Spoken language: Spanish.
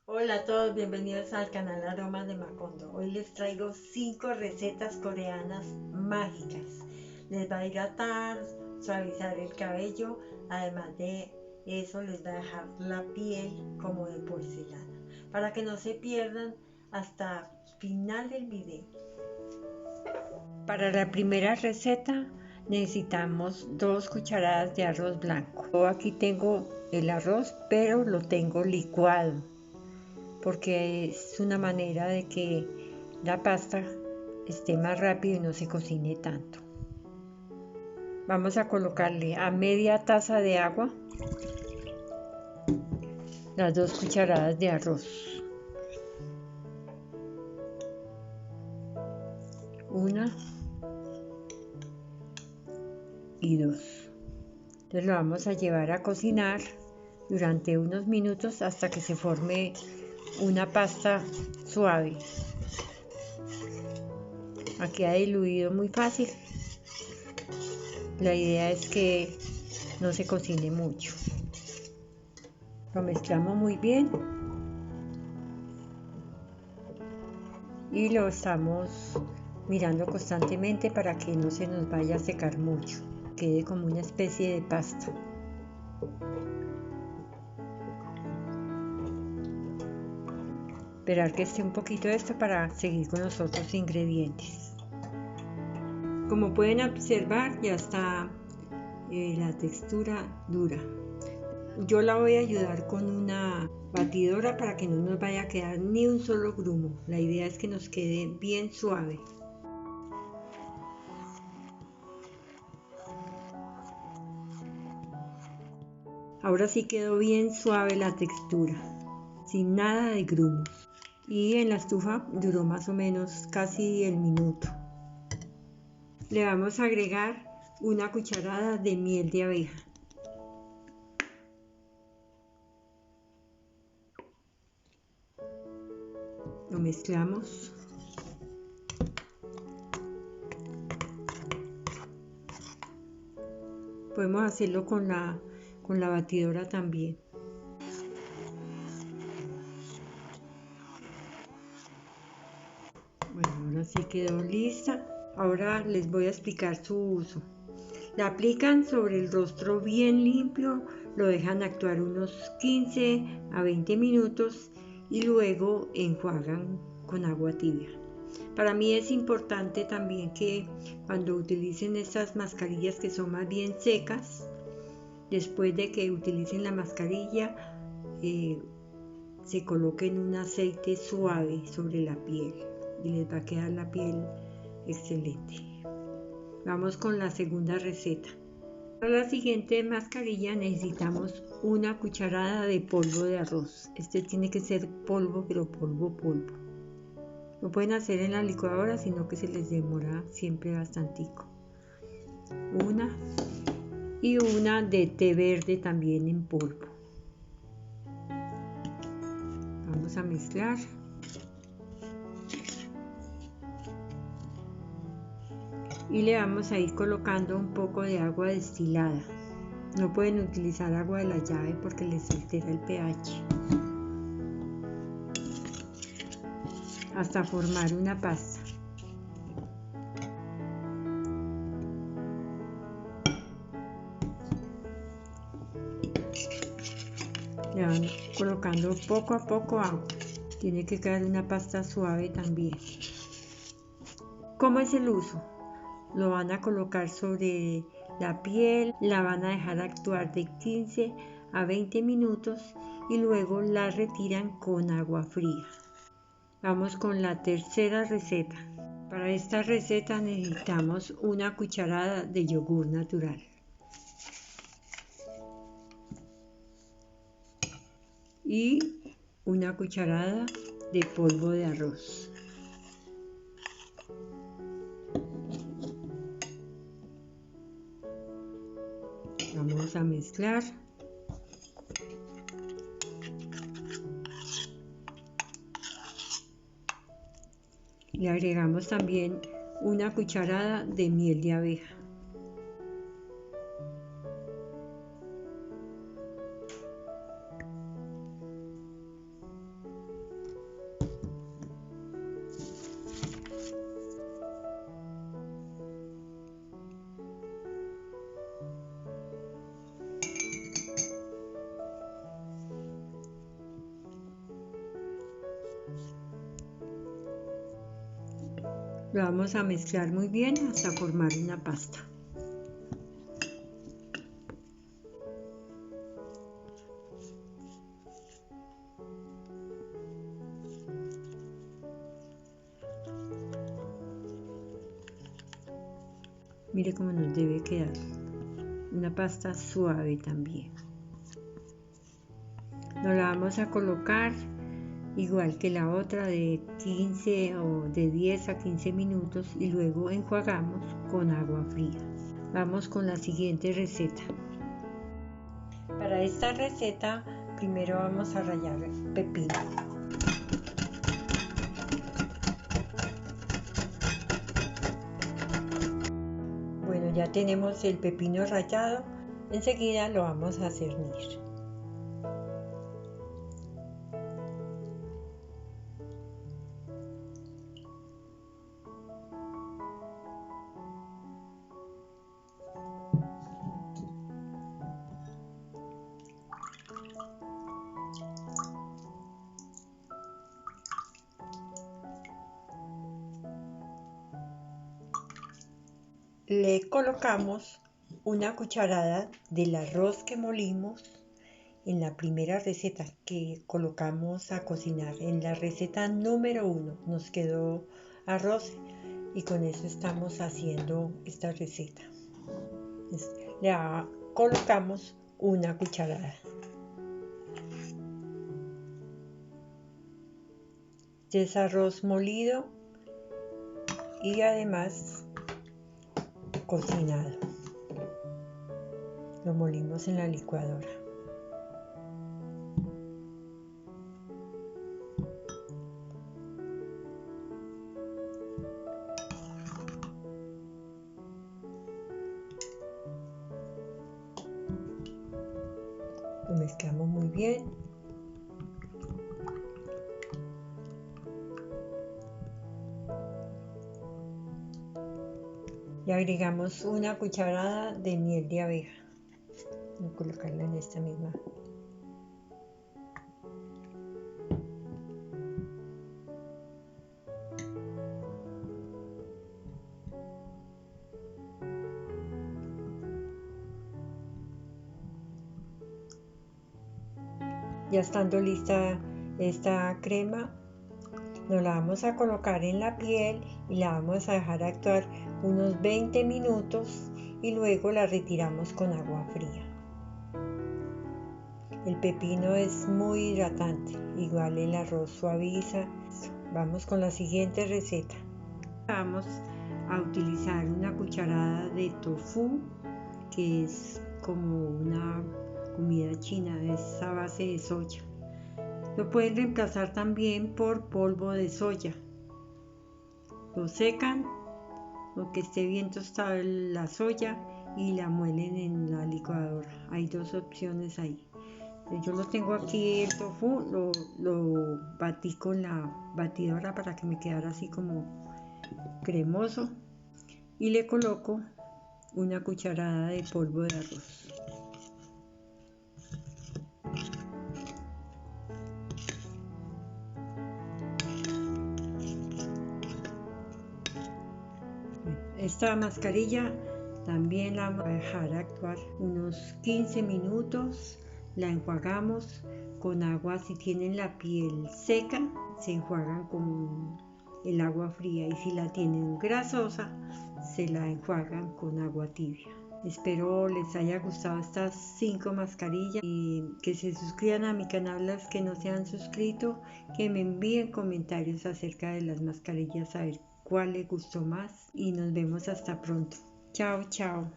Hola a todos, bienvenidos al canal Aromas de Macondo. Hoy les traigo 5 recetas coreanas mágicas. Les va a hidratar, suavizar el cabello, además de eso les va a dejar la piel como de porcelana. Para que no se pierdan hasta final del video. Para la primera receta necesitamos 2 cucharadas de arroz blanco. Yo aquí tengo el arroz, pero lo tengo licuado, porque es una manera de que la pasta esté más rápido y no se cocine tanto. Vamos a colocarle a media taza de agua las 2 cucharadas de arroz. 1 y 2. Entonces lo vamos a llevar a cocinar durante unos minutos hasta que se forme una pasta suave. Aquí ha diluido muy fácil. La idea es que no se cocine mucho. Lo mezclamos muy bien y lo estamos mirando constantemente para que no se nos vaya a secar mucho, quede como una especie de pasta. Esperar que esté un poquito esto para seguir con los otros ingredientes. Como pueden observar, ya está la textura dura. Yo la voy a ayudar con una batidora para que no nos vaya a quedar ni un solo grumo. La idea es que nos quede bien suave. Ahora sí quedó bien suave la textura, sin nada de grumos. Y en la estufa duró más o menos casi el minuto. Le vamos a agregar una cucharada de miel de abeja. Lo mezclamos. Podemos hacerlo con la batidora también. Bueno, ahora sí quedó lista. Ahora les voy a explicar su uso. La aplican sobre el rostro bien limpio, lo dejan actuar unos 15 a 20 minutos y luego enjuagan con agua tibia. Para mí es importante también que cuando utilicen estas mascarillas que son más bien secas, después de que utilicen la mascarilla, se coloquen un aceite suave sobre la piel y les va a quedar la piel excelente. Vamos con la segunda receta. Para la siguiente mascarilla necesitamos una cucharada de polvo de arroz. Este tiene que ser polvo, pero polvo. Lo pueden hacer en la licuadora, sino que se les demora siempre bastantico. Una y una de té verde también en polvo. Vamos a mezclar. Y le vamos a ir colocando un poco de agua destilada. No pueden utilizar agua de la llave porque les altera el pH. Hasta formar una pasta. Le van colocando poco a poco agua. Tiene que quedar una pasta suave también. ¿Cómo es el uso? Lo van a colocar sobre la piel, la van a dejar actuar de 15 a 20 minutos y luego la retiran con agua fría. Vamos con la tercera receta. Para esta receta necesitamos una cucharada de yogur natural. Y una cucharada de polvo de arroz. Vamos a mezclar. Le agregamos también una cucharada de miel de abeja. Lo vamos a mezclar muy bien hasta formar una pasta. Mire cómo nos debe quedar. Una pasta suave también. Nos la vamos a colocar igual que la otra de 15 o de 10 a 15 minutos y luego enjuagamos con agua fría. Vamos con la siguiente receta. Para esta receta primero vamos a rallar el pepino. Bueno, ya tenemos el pepino rallado, enseguida lo vamos a cernir. Le colocamos una cucharada del arroz que molimos en la primera receta que colocamos a cocinar. En la receta número 1 nos quedó arroz y con eso estamos haciendo esta receta. Le colocamos una cucharada. Es arroz molido y además cocinado. Lo molimos en la licuadora. Lo mezclamos muy bien. Le agregamos una cucharada de miel de abeja. Voy a colocarla en esta misma. Ya estando lista esta crema, nos la vamos a colocar en la piel y la vamos a dejar actuar unos 20 minutos y luego la retiramos con agua fría. El pepino es muy hidratante, igual el arroz suaviza. Vamos con la siguiente receta. Vamos a utilizar una cucharada de tofu, que es como una comida china, es a base de soya. Lo pueden reemplazar también por polvo de soya. Lo secan o que esté bien tostada la soya y la muelen en la licuadora. Hay dos opciones ahí. Yo lo tengo aquí, el tofu, lo batí con la batidora para que me quedara así como cremoso y le coloco una cucharada de polvo de arroz. Esta mascarilla también la vamos a dejar actuar unos 15 minutos. La enjuagamos con agua. Si tienen la piel seca, se enjuagan con el agua fría, y si la tienen grasosa, se la enjuagan con agua tibia. Espero les haya gustado estas 5 mascarillas y que se suscriban a mi canal las que no se han suscrito, que me envíen comentarios acerca de las mascarillas a ver cuál les gustó más y nos vemos hasta pronto. Chao, chao.